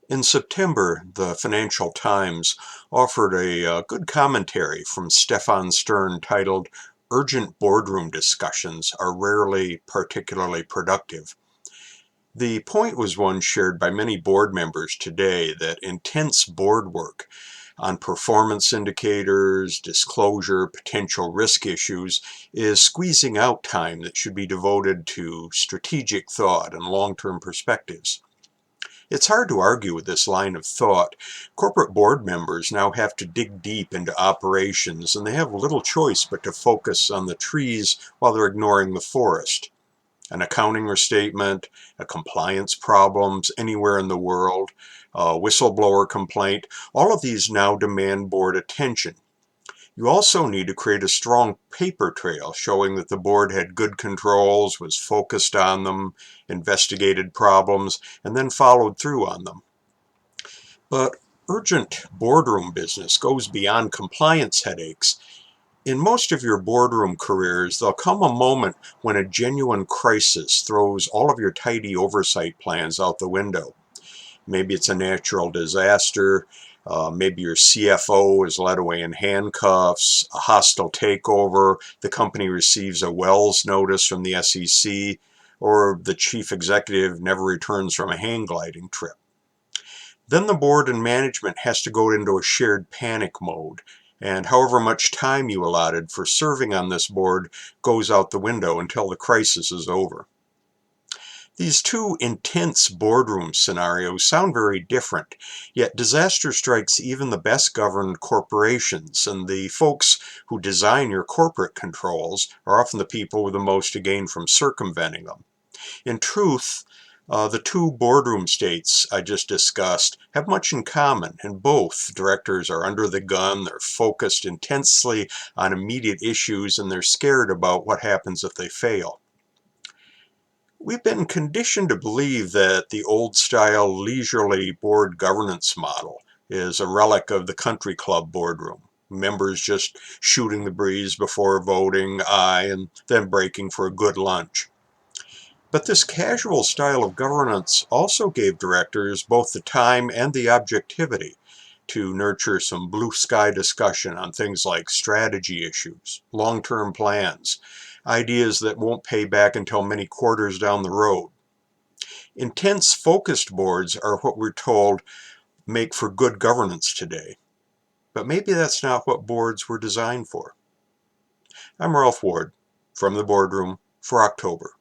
In September, the Financial Times offered a good commentary from Stefan Stern titled "Urgent Boardroom Discussions Are Rarely Particularly Productive." The point was one shared by many board members today that intense board work on performance indicators, disclosure, potential risk issues is squeezing out time that should be devoted to strategic thought and long-term perspectives. It's hard to argue with this line of thought. Corporate board members now have to dig deep into operations, and they have little choice but to focus on the trees while they're ignoring the forest. An accounting restatement, a compliance problems anywhere in the world, a whistleblower complaint, all of these now demand board attention. You also need to create a strong paper trail showing that the board had good controls, was focused on them, investigated problems, and then followed through on them. But urgent boardroom business goes beyond compliance headaches. In most of your boardroom careers, there'll come a moment when a genuine crisis throws all of your tidy oversight plans out the window. Maybe it's a natural disaster. Maybe your CFO is led away in handcuffs, a hostile takeover, the company receives a Wells notice from the SEC, or the chief executive never returns from a hang gliding trip. Then the board and management has to go into a shared panic mode, and however much time you allotted for serving on this board goes out the window until the crisis is over. These two intense boardroom scenarios sound very different, yet disaster strikes even the best governed corporations, and the folks who design your corporate controls are often the people with the most to gain from circumventing them. In truth, the two boardroom states I just discussed have much in common, and both directors are under the gun, they're focused intensely on immediate issues, and they're scared about what happens if they fail. We've been conditioned to believe that the old-style leisurely board governance model is a relic of the country club boardroom. Members just shooting the breeze before voting aye and then breaking for a good lunch. But this casual style of governance also gave directors both the time and the objectivity to nurture some blue sky discussion on things like strategy issues, long-term plans, ideas that won't pay back until many quarters down the road. Intense focused boards are what we're told make for good governance today. But maybe that's not what boards were designed for. I'm Ralph Ward from the Boardroom for October.